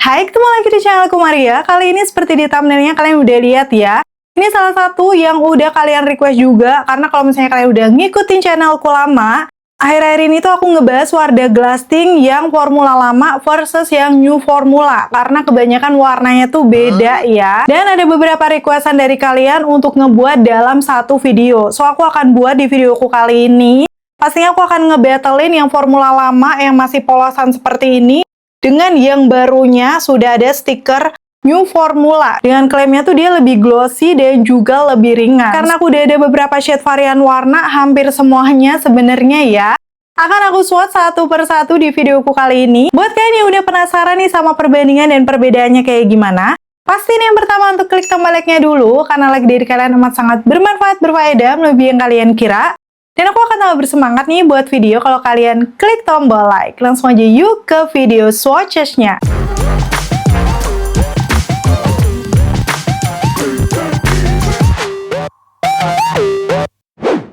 Hai, ketemu lagi di channel aku Maria. Kali ini seperti di thumbnailnya kalian udah lihat ya. Ini salah satu yang udah kalian request juga, karena kalau misalnya kalian udah ngikutin channelku lama, akhir-akhir ini tuh aku ngebahas Wardah Glasting yang formula lama versus yang new formula, karena kebanyakan warnanya tuh beda ya. Dan ada beberapa requestan dari kalian untuk ngebuat dalam satu video. So, aku akan buat di videoku kali ini. Pastinya aku akan ngebattlein yang formula lama yang masih polosan seperti ini dengan yang barunya sudah ada stiker new formula. Dengan klaimnya tuh dia lebih glossy dan juga lebih ringan. Karena aku udah ada beberapa shade varian warna, hampir semuanya sebenarnya ya. Akan aku swatch satu persatu di videoku kali ini. Buat kalian yang udah penasaran nih sama perbandingan dan perbedaannya kayak gimana, pastiin yang pertama untuk klik tombol like-nya dulu, karena like dari kalian amat sangat bermanfaat, berfaedah, melebihi yang kalian kira. Dan aku akan tambah bersemangat nih buat video kalau kalian klik tombol like. Langsung aja yuk ke video swatches-nya.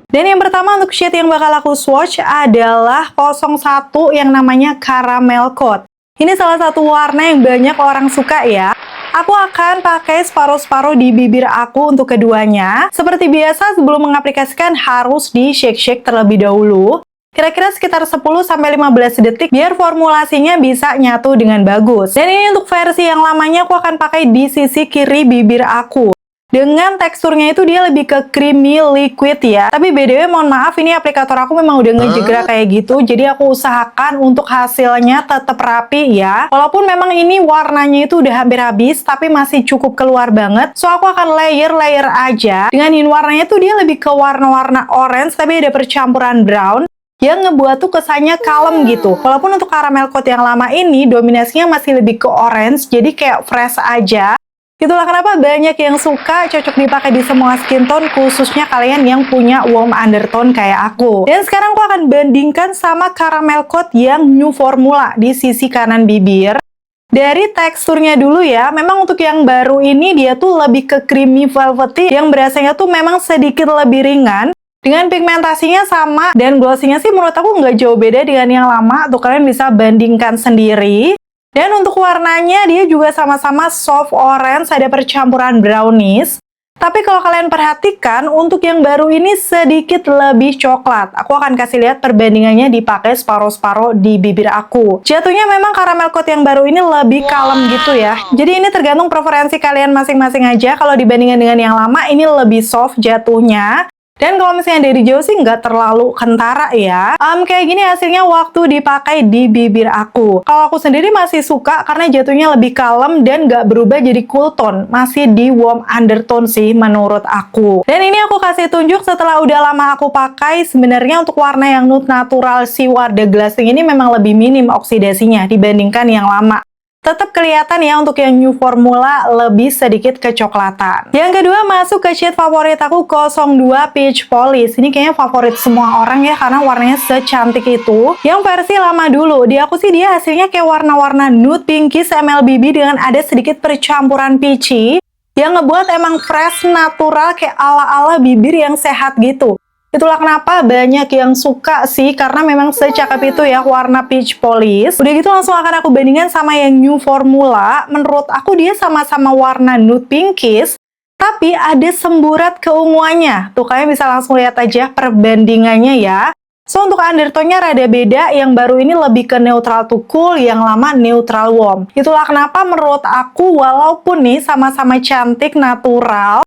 Dan yang pertama untuk shade yang bakal aku swatch adalah 01 yang namanya Caramel Coat. Ini salah satu warna yang banyak orang suka ya. Aku akan pakai separuh-separuh di bibir aku untuk keduanya. Seperti biasa, sebelum mengaplikasikan harus di shake-shake terlebih dahulu. Kira-kira sekitar 10-15 detik biar formulasinya bisa nyatu dengan bagus. Dan ini untuk versi yang lamanya aku akan pakai di sisi kiri bibir aku. Dengan teksturnya itu dia lebih ke creamy liquid ya. Tapi BTW mohon maaf, ini aplikator aku memang udah ngejegrak kayak gitu. Jadi aku usahakan untuk hasilnya tetap rapi ya. Walaupun memang ini warnanya itu udah hampir habis, tapi masih cukup keluar banget. So aku akan layer-layer aja. Dengan ini warnanya tuh dia lebih ke warna-warna orange, tapi ada percampuran brown yang ngebuat tuh kesannya kalem gitu. Walaupun untuk caramel coat yang lama ini dominasinya masih lebih ke orange, jadi kayak fresh aja. Itulah kenapa banyak yang suka, cocok dipakai di semua skin tone, khususnya kalian yang punya warm undertone kayak aku. Dan sekarang aku akan bandingkan sama caramel coat yang new formula di sisi kanan bibir. Dari teksturnya dulu ya, memang untuk yang baru ini dia tuh lebih ke creamy velvety, yang berasanya tuh memang sedikit lebih ringan. Dengan pigmentasinya sama, dan glossy-nya sih menurut aku nggak jauh beda dengan yang lama, tuh kalian bisa bandingkan sendiri. Dan untuk warnanya dia juga sama-sama soft orange, ada percampuran brownish. Tapi kalau kalian perhatikan, untuk yang baru ini sedikit lebih coklat. Aku akan kasih lihat perbandingannya dipakai separuh-separuh di bibir aku. Jatuhnya memang caramel coat yang baru ini lebih kalem gitu ya. Jadi ini tergantung preferensi kalian masing-masing aja. Kalau dibandingkan dengan yang lama, ini lebih soft jatuhnya. Dan kalau misalnya dari jauh sih nggak terlalu kentara ya. Kayak gini hasilnya waktu dipakai di bibir aku. Kalau aku sendiri masih suka karena jatuhnya lebih kalem dan nggak berubah jadi cool tone. Masih di warm undertone sih menurut aku. Dan ini aku kasih tunjuk setelah udah lama aku pakai. Sebenarnya untuk warna yang nude natural si Wardah Glasting ini memang lebih minim oksidasinya dibandingkan yang lama. Tetap kelihatan ya untuk yang new formula lebih sedikit kecoklatan. Yang kedua masuk ke shade favorit aku 02 Peach Polish. Ini kayaknya favorit semua orang ya karena warnanya secantik itu. Yang versi lama dulu, di aku sih dia hasilnya kayak warna-warna nude pinkish MLBB dengan ada sedikit percampuran peachy yang ngebuat emang fresh natural kayak ala-ala bibir yang sehat gitu. Itulah kenapa banyak yang suka sih, karena memang secakep itu ya warna peach polish. Udah gitu langsung akan aku bandingkan sama yang new formula. Menurut aku dia sama-sama warna nude pinkish, tapi ada semburat keunguannya. Tuh kalian bisa langsung lihat aja perbandingannya ya. So untuk undertone-nya rada beda, yang baru ini lebih ke neutral to cool, yang lama neutral warm. Itulah kenapa menurut aku walaupun nih sama-sama cantik natural,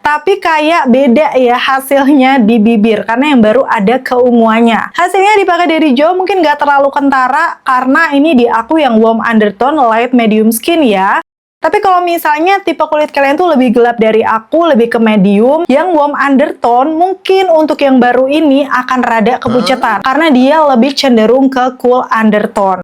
tapi kayak beda ya hasilnya di bibir, karena yang baru ada keunguannya. Hasilnya dipakai dari jauh mungkin nggak terlalu kentara, karena ini di aku yang warm undertone light medium skin ya. Tapi kalau misalnya tipe kulit kalian tuh lebih gelap dari aku, lebih ke medium, yang warm undertone, mungkin untuk yang baru ini akan rada kepucetan, karena dia lebih cenderung ke cool undertone.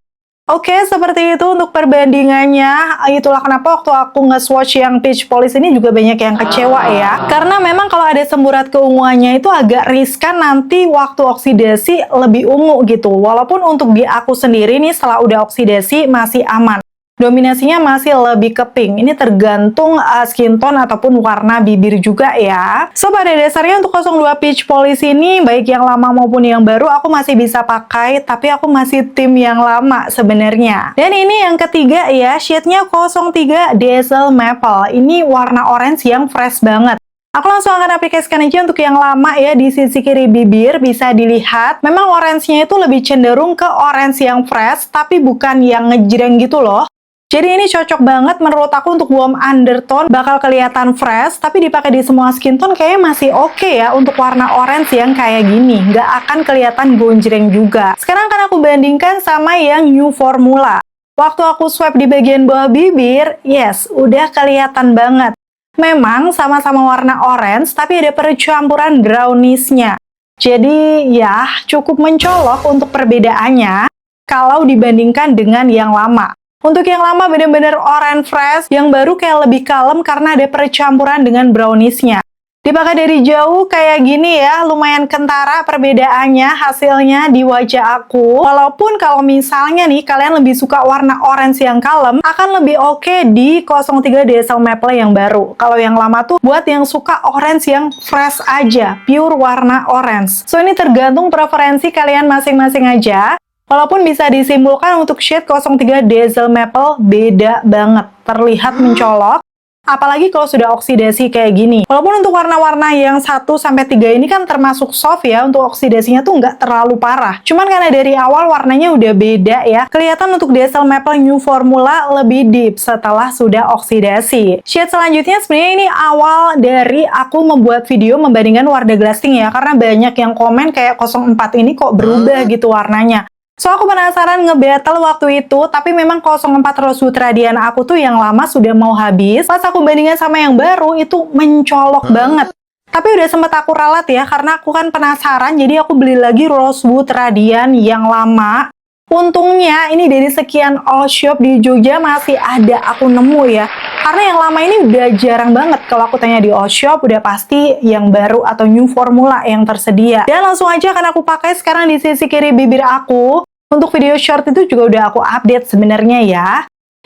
Oke, seperti itu untuk perbandingannya. Itulah kenapa waktu aku nge-swatch yang Peach Polish ini juga banyak yang kecewa ya. Karena memang kalau ada semburat keunguannya itu agak riskan nanti waktu oksidasi lebih ungu gitu. Walaupun untuk di aku sendiri nih setelah udah oksidasi masih aman. dominasinya masih lebih ke pink. Ini tergantung skin tone ataupun warna bibir juga ya. So, pada dasarnya untuk 02 Peach Polish ini, baik yang lama maupun yang baru, aku masih bisa pakai, tapi aku masih tim yang lama sebenarnya. Dan ini yang ketiga ya, shade-nya 03 Dazzle Maple. Ini warna orange yang fresh banget. Aku langsung akan aplikasikan aja untuk yang lama ya, di sisi kiri bibir bisa dilihat. Memang orange-nya itu lebih cenderung ke orange yang fresh, tapi bukan yang ngejreng gitu loh. Jadi ini cocok banget menurut aku untuk warm undertone, bakal kelihatan fresh, tapi dipakai di semua skin tone kayaknya masih oke ya untuk warna orange yang kayak gini. Nggak akan kelihatan gonjreng juga. Sekarang akan aku bandingkan sama yang new formula. Waktu aku swipe di bagian bawah bibir, yes, udah kelihatan banget. Memang sama-sama warna orange, tapi ada percampuran brownish-nya. Jadi ya cukup mencolok untuk perbedaannya kalau dibandingkan dengan yang lama. Untuk yang lama bener-bener orange fresh, yang baru kayak lebih kalem karena ada percampuran dengan brownish-nya. Dipakai dari jauh kayak gini ya, lumayan kentara perbedaannya hasilnya di wajah aku. Walaupun kalau misalnya nih kalian lebih suka warna orange yang kalem, akan lebih oke di 03 Dazzle Maple yang baru. Kalau yang lama tuh buat yang suka orange yang fresh aja, pure warna orange. So ini tergantung preferensi kalian masing-masing aja. Walaupun bisa disimpulkan untuk shade 03 Dazzle Maple beda banget, terlihat mencolok. Apalagi kalau sudah oksidasi kayak gini. Walaupun untuk warna-warna yang 1-3 ini kan termasuk soft ya, untuk oksidasinya tuh nggak terlalu parah. Cuman karena dari awal warnanya udah beda ya. Kelihatan untuk Dazzle Maple New Formula lebih deep setelah sudah oksidasi. Shade selanjutnya sebenarnya ini awal dari aku membuat video membandingkan Wardah Glasting ya. Karena banyak yang komen kayak 04 ini kok berubah gitu warnanya. So, aku penasaran nge-battle waktu itu, tapi memang 04 Rosewood Radiant aku tuh yang lama sudah mau habis. Pas aku bandingkan sama yang baru, itu mencolok banget. Tapi udah sempet aku ralat ya, karena aku kan penasaran, jadi aku beli lagi Rosewood Radiant yang lama. Untungnya, ini dari sekian all shop di Jogja masih ada aku nemu ya. Karena yang lama ini udah jarang banget. Kalau aku tanya di all shop, udah pasti yang baru atau new formula yang tersedia. Dan langsung aja akan aku pakai sekarang di sisi kiri bibir aku. Untuk video short itu juga udah aku update sebenarnya ya.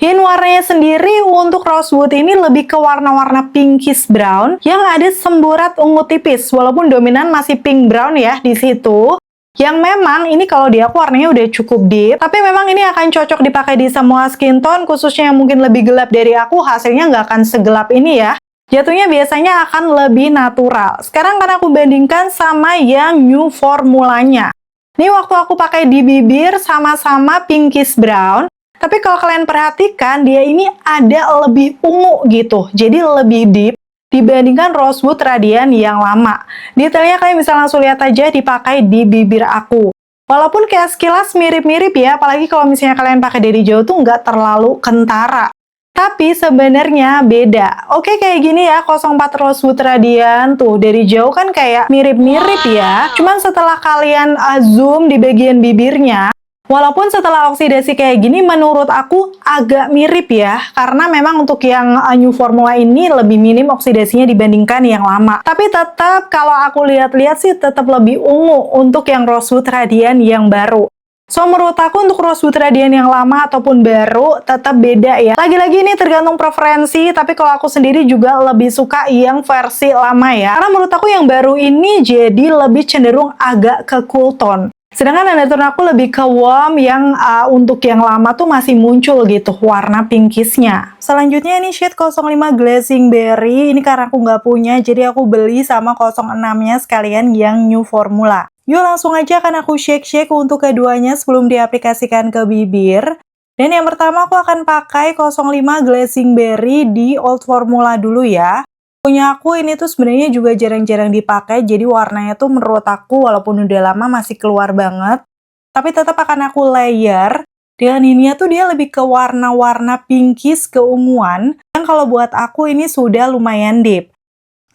Hint warnanya sendiri untuk Rosewood ini lebih ke warna-warna pinkish brown yang ada semburat ungu tipis. Walaupun dominan masih pink brown ya di situ. Yang memang ini kalau di aku warnanya udah cukup deep, tapi memang ini akan cocok dipakai di semua skin tone, khususnya yang mungkin lebih gelap dari aku, hasilnya nggak akan segelap ini ya. Jatuhnya biasanya akan lebih natural. Sekarang kan aku bandingkan sama yang new formulanya. Ini waktu aku pakai di bibir sama-sama pinkish brown, tapi kalau kalian perhatikan dia ini ada lebih ungu gitu, jadi lebih deep dibandingkan Rosewood Radiant yang lama. Detailnya kalian bisa langsung lihat aja dipakai di bibir aku. Walaupun kayak sekilas mirip-mirip ya, apalagi kalau misalnya kalian pakai dari jauh tuh nggak terlalu kentara. Tapi sebenarnya beda. Oke, kayak gini ya, 04 Rosewood Radiant tuh dari jauh kan kayak mirip-mirip ya. Cuman setelah kalian zoom di bagian bibirnya, walaupun setelah oksidasi kayak gini menurut aku agak mirip ya, karena memang untuk yang new formula ini lebih minim oksidasinya dibandingkan yang lama. Tapi tetap kalau aku lihat-lihat sih tetap lebih ungu untuk yang Rosewood Radiant yang baru. So, menurut aku untuk Rosewood Radiant yang lama ataupun baru tetap beda ya. Lagi-lagi ini tergantung preferensi, tapi kalau aku sendiri juga lebih suka yang versi lama ya. Karena menurut aku yang baru ini jadi lebih cenderung agak ke cool tone. Sedangkan undertone aku lebih ke warm yang untuk yang lama tuh masih muncul gitu warna pinkishnya. Selanjutnya ini shade 05 Glazing Berry. Ini karena aku nggak punya, jadi aku beli sama 06-nya sekalian yang new formula. Yuk langsung aja akan aku shake-shake untuk keduanya sebelum diaplikasikan ke bibir. Dan yang pertama aku akan pakai 05 Glazing Berry di old formula dulu ya. Punya aku ini tuh sebenarnya juga jarang-jarang dipakai, jadi warnanya tuh menurut aku walaupun udah lama masih keluar banget. Tapi tetap akan aku layer. Dengan ininya tuh dia lebih ke warna-warna pinkish keunguan. Dan kalau buat aku ini sudah lumayan deep.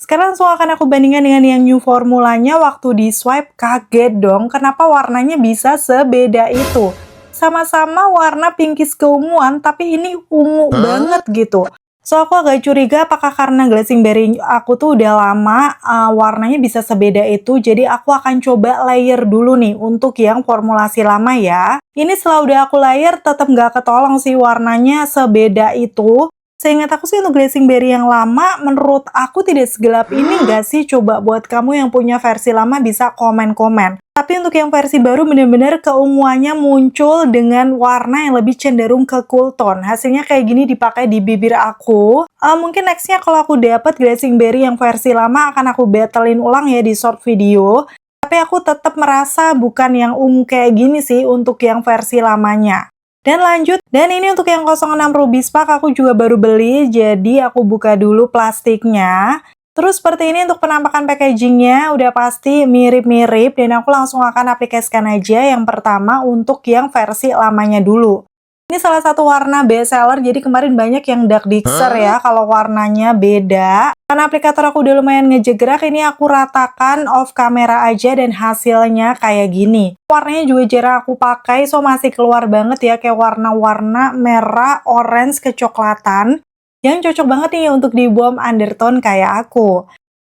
Sekarang langsung akan aku bandingkan dengan yang new formulanya. Waktu di swipe kaget dong kenapa warnanya bisa sebeda itu. Sama-sama warna pinkish keunguan tapi ini ungu banget gitu. So, aku agak curiga apakah karena glazing berry aku tuh udah lama, warnanya bisa sebeda itu, jadi aku akan coba layer dulu nih untuk yang formulasi lama ya. Ini setelah udah aku layer, tetap nggak ketolong sih warnanya sebeda itu. Seingat aku sih untuk glazing berry yang lama, menurut aku tidak segelap ini nggak sih? Coba buat kamu yang punya versi lama bisa komen-komen. Tapi untuk yang versi baru bener-bener keunguannya muncul dengan warna yang lebih cenderung ke cool tone. Hasilnya kayak gini dipakai di bibir aku. Mungkin nextnya kalau aku dapat glazing berry yang versi lama akan aku battlein ulang ya di short video. Tapi aku tetap merasa bukan yang ungu kayak gini sih untuk yang versi lamanya. Dan lanjut, dan ini untuk yang 06 Ruby Spark aku juga baru beli, jadi aku buka dulu plastiknya. Terus seperti ini untuk penampakan packagingnya, udah pasti mirip-mirip, dan aku langsung akan aplikasikan aja yang pertama untuk yang versi lamanya dulu. Ini salah satu warna best seller, jadi kemarin banyak yang dark dixer ya, kalau warnanya beda. Karena aplikator aku udah lumayan ngejegrak, ini aku ratakan off kamera aja dan hasilnya kayak gini. Warnanya juga jarang aku pakai, so masih keluar banget ya, kayak warna-warna merah, orange, kecoklatan. Yang cocok banget nih untuk di warm undertone kayak aku.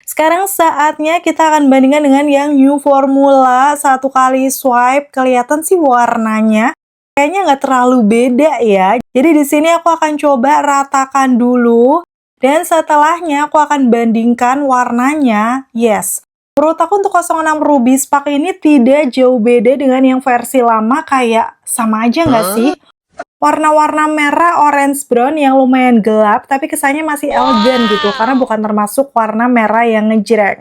Sekarang saatnya kita akan bandingkan dengan yang new formula. Satu kali swipe, kelihatan sih warnanya kayaknya nggak terlalu beda ya. Jadi di sini aku akan coba ratakan dulu. Dan setelahnya aku akan bandingkan warnanya. Yes. Menurut aku untuk 06 Ruby Spark ini tidak jauh beda dengan yang versi lama, kayak sama aja nggak sih? Warna-warna merah, orange, brown yang lumayan gelap, tapi kesannya masih elegan gitu, karena bukan termasuk warna merah yang ngejreng.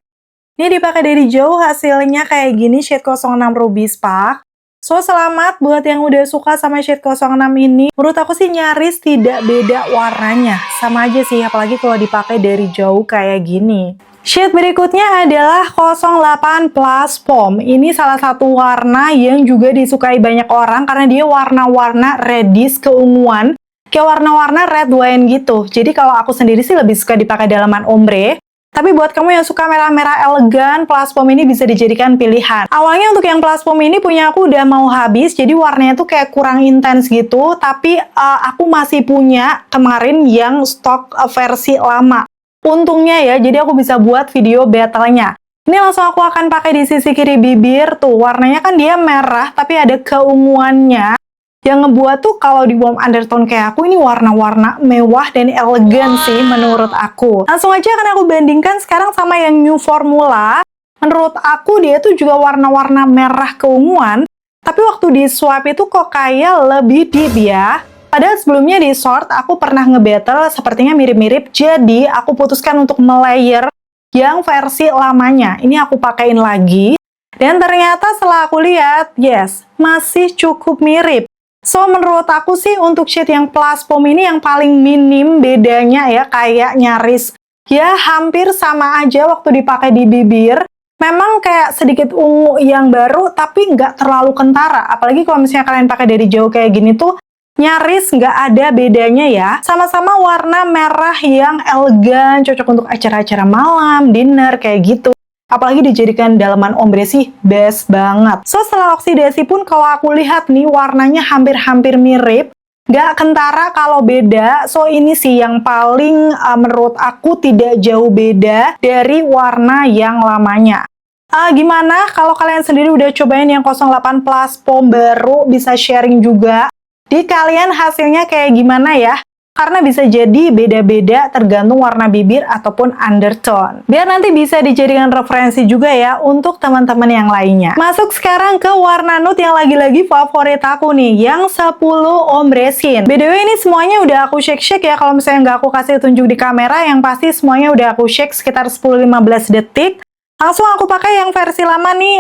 Ini dipakai dari jauh, hasilnya kayak gini, shade 06 Ruby Spark. So, selamat buat yang udah suka sama shade 06 ini. Menurut aku sih nyaris tidak beda warnanya. Sama aja sih, apalagi kalau dipakai dari jauh kayak gini. Shade berikutnya adalah 08 Plus Foam. Ini salah satu warna yang juga disukai banyak orang karena dia warna-warna reddish keunguan. Kayak warna-warna red wine gitu. Jadi kalau aku sendiri sih lebih suka dipakai dalaman ombre. Tapi buat kamu yang suka merah-merah elegan, Plus Foam ini bisa dijadikan pilihan. Awalnya untuk yang Plus Foam ini punya aku udah mau habis, jadi warnanya tuh kayak kurang intens gitu. Tapi aku masih punya kemarin yang stok versi lama. Untungnya ya, jadi aku bisa buat video battle-nya. Ini langsung aku akan pakai di sisi kiri bibir. Tuh, warnanya kan dia merah, tapi ada keunguannya. Yang ngebuat tuh kalau di warm undertone kayak aku, ini warna-warna mewah dan elegan sih menurut aku. Langsung aja akan aku bandingkan sekarang sama yang new formula. Menurut aku dia tuh juga warna-warna merah keunguan, tapi waktu di swipe itu kok kayak lebih deep ya. Padahal sebelumnya di short aku pernah ngebattle sepertinya mirip-mirip, jadi aku putuskan untuk melayer yang versi lamanya. Ini aku pakein lagi, dan ternyata setelah aku lihat, yes, masih cukup mirip. So, menurut aku sih untuk shade yang Plus Foam ini yang paling minim bedanya ya, kayak nyaris ya hampir sama aja waktu dipakai di bibir. Memang kayak sedikit ungu yang baru, tapi nggak terlalu kentara. Apalagi kalau misalnya kalian pakai dari jauh kayak gini tuh, nyaris nggak ada bedanya ya. Sama-sama warna merah yang elegan, cocok untuk acara-acara malam, dinner, kayak gitu. Apalagi dijadikan dalaman ombre sih, best banget. So, setelah oksidasi pun kalau aku lihat nih, warnanya hampir-hampir mirip. Nggak kentara kalau beda. So, ini sih yang paling menurut aku tidak jauh beda dari warna yang lamanya. Gimana kalau kalian sendiri udah cobain yang 08 Plus Foam baru, bisa sharing juga. Di kalian hasilnya kayak gimana ya? Karena bisa jadi beda-beda tergantung warna bibir ataupun undertone. Biar nanti bisa dijadikan referensi juga ya untuk teman-teman yang lainnya. Masuk sekarang ke warna nude yang lagi-lagi favorit aku nih, yang 10 Ombre Skin. BTW ini semuanya udah aku shake-shake ya, kalau misalnya nggak aku kasih tunjuk di kamera, yang pasti semuanya udah aku shake sekitar 10-15 detik. Langsung aku pakai yang versi lama nih,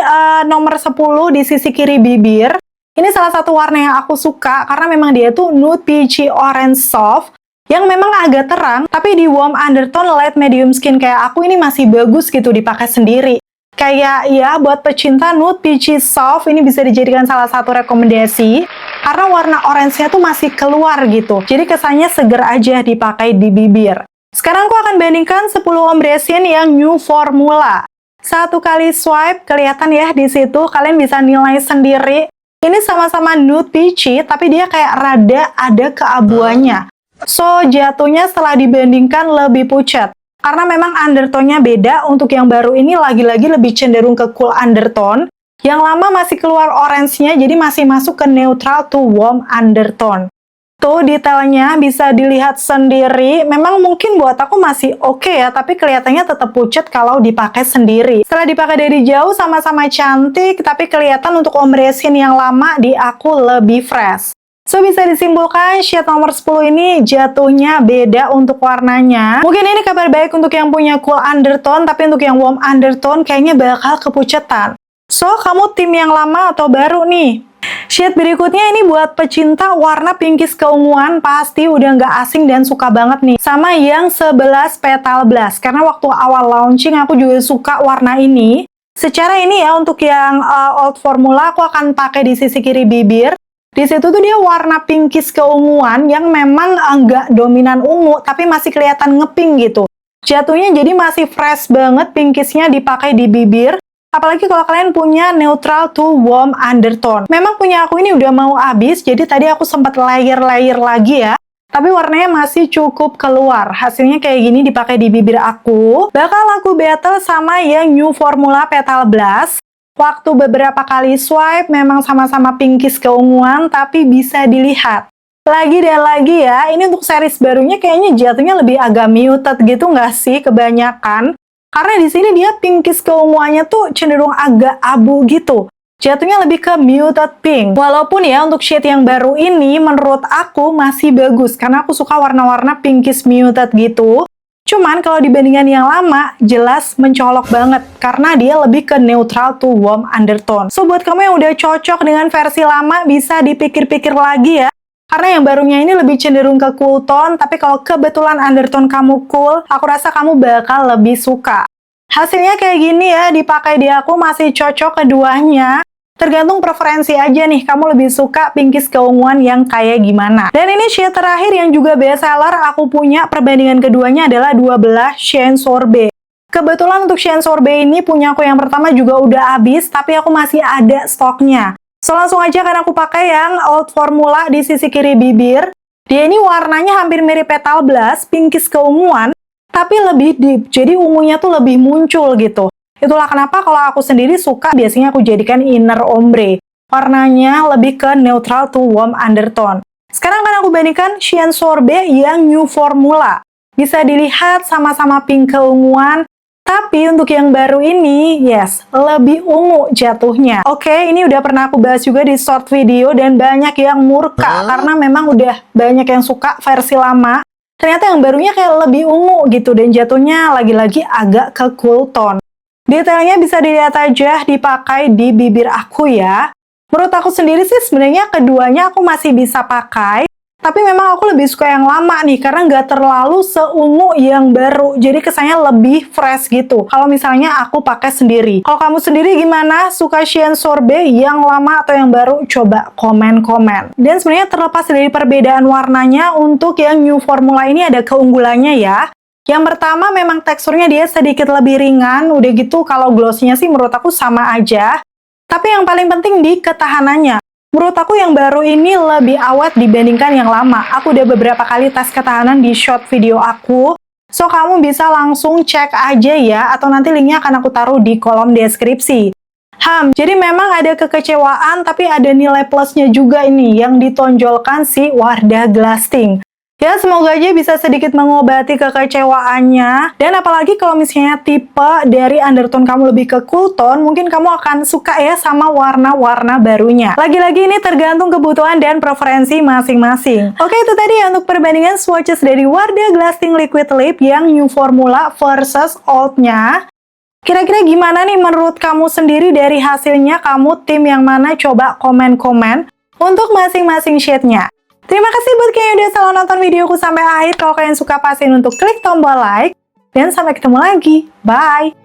nomor 10 di sisi kiri bibir. Ini salah satu warna yang aku suka karena memang dia tuh nude peachy orange soft yang memang agak terang, tapi di warm undertone light medium skin kayak aku ini masih bagus gitu dipakai sendiri. Kayak ya buat pecinta nude peachy soft ini bisa dijadikan salah satu rekomendasi karena warna orange-nya tuh masih keluar gitu. Jadi kesannya seger aja dipakai di bibir. Sekarang aku akan bandingkan 10 ombre skin yang new formula. Satu kali swipe kelihatan ya di situ, kalian bisa nilai sendiri. Ini sama-sama nude peachy, tapi dia kayak rada ada keabuannya. So, jatuhnya setelah dibandingkan lebih pucat. Karena memang undertone-nya beda, untuk yang baru ini lagi-lagi lebih cenderung ke cool undertone. Yang lama masih keluar orange-nya, jadi masih masuk ke neutral to warm undertone. Tuh, detailnya bisa dilihat sendiri. Memang mungkin buat aku masih oke ya, tapi kelihatannya tetap pucat kalau dipakai sendiri. Setelah dipakai dari jauh sama-sama cantik, tapi kelihatan untuk ombre skin yang lama di aku lebih fresh. So, bisa disimpulkan shade nomor 10 ini jatuhnya beda untuk warnanya. Mungkin ini kabar baik untuk yang punya cool undertone, tapi untuk yang warm undertone kayaknya bakal kepucetan. So, kamu tim yang lama atau baru nih? Shade berikutnya ini buat pecinta warna pinkish keunguan, pasti udah nggak asing dan suka banget nih sama yang 11 Petal Blast. Karena waktu awal launching aku juga suka warna ini. Secara ini ya, untuk yang old formula aku akan pakai di sisi kiri bibir. Di situ tuh dia warna pinkish keunguan yang memang nggak dominan ungu, tapi masih kelihatan ngepink gitu. Jatuhnya jadi masih fresh banget pinkishnya dipakai di bibir. Apalagi kalau kalian punya neutral to warm undertone. Memang punya aku ini udah mau habis, jadi tadi aku sempat layer-layer lagi ya. Tapi warnanya masih cukup keluar. Hasilnya kayak gini dipakai di bibir aku. Bakal aku battle sama yang new formula Petal Blast. Waktu beberapa kali swipe memang sama-sama pinkish keunguan, tapi bisa dilihat. Lagi dan lagi ya, ini untuk series barunya kayaknya jatuhnya lebih agak muted gitu nggak sih kebanyakan? Karena di sini dia pinkish keunguannya tuh cenderung agak abu gitu. Jatuhnya lebih ke muted pink. Walaupun ya untuk shade yang baru ini menurut aku masih bagus. Karena aku suka warna-warna pinkish muted gitu. Cuman kalau dibandingkan yang lama, jelas mencolok banget. Karena dia lebih ke neutral to warm undertone. So buat kamu yang udah cocok dengan versi lama, bisa dipikir-pikir lagi ya. Karena yang barunya ini lebih cenderung ke cool tone, tapi kalau kebetulan undertone kamu cool, aku rasa kamu bakal lebih suka. Hasilnya kayak gini ya, dipakai di aku masih cocok keduanya. Tergantung preferensi aja nih, kamu lebih suka pinkish keunguan yang kayak gimana. Dan ini shade terakhir yang juga best seller aku punya, perbandingan keduanya adalah 12 Shine Sorbet. Kebetulan untuk Shine Sorbet ini punya aku yang pertama juga udah habis, tapi aku masih ada stoknya. So, langsung aja kan aku pakai yang old formula di sisi kiri bibir. Dia ini warnanya hampir mirip Petal Blast, pinkish keunguan, tapi lebih deep. Jadi ungunya tuh lebih muncul gitu. Itulah kenapa kalau aku sendiri suka, biasanya aku jadikan inner ombre. Warnanya lebih ke neutral to warm undertone. Sekarang kan aku bandingkan Shine Sorbet yang new formula. Bisa dilihat sama-sama pink keunguan, tapi untuk yang baru ini, yes, lebih ungu jatuhnya. Oke, ini udah pernah aku bahas juga di short video dan banyak yang murka karena memang udah banyak yang suka versi lama. Ternyata yang barunya kayak lebih ungu gitu dan jatuhnya lagi-lagi agak ke cool tone. Detailnya bisa dilihat aja dipakai di bibir aku ya. Menurut aku sendiri sih sebenarnya keduanya aku masih bisa pakai. Tapi memang aku lebih suka yang lama nih, karena nggak terlalu seungu yang baru. Jadi kesannya lebih fresh gitu. Kalau misalnya aku pakai sendiri. Kalau kamu sendiri gimana? Suka Shine Sorbet yang lama atau yang baru? Coba komen-komen. Dan sebenarnya terlepas dari perbedaan warnanya, untuk yang new formula ini ada keunggulannya ya. Yang pertama memang teksturnya dia sedikit lebih ringan. Udah gitu kalau glossy-nya sih menurut aku sama aja. Tapi yang paling penting di ketahanannya. Menurut aku yang baru ini lebih awet dibandingkan yang lama. Aku udah beberapa kali tes ketahanan di short video aku. So, kamu bisa langsung cek aja ya, atau nanti linknya akan aku taruh di kolom deskripsi. Jadi memang ada kekecewaan, tapi ada nilai plusnya juga ini, yang ditonjolkan si Wardah Glasting. Ya, semoga aja bisa sedikit mengobati kekecewaannya. Dan apalagi kalau misalnya tipe dari undertone kamu lebih ke cool tone, mungkin kamu akan suka ya sama warna-warna barunya. Lagi-lagi ini tergantung kebutuhan dan preferensi masing-masing. Oke, itu tadi ya untuk perbandingan swatches dari Wardah Glasting Liquid Lip yang new formula versus old-nya. Kira-kira gimana nih menurut kamu sendiri dari hasilnya? Kamu tim yang mana? Coba komen-komen untuk masing-masing shade-nya. Terima kasih buat kalian yang udah selalu nonton videoku sampai akhir. Kalau kalian suka, pastiin untuk klik tombol like. Dan sampai ketemu lagi. Bye!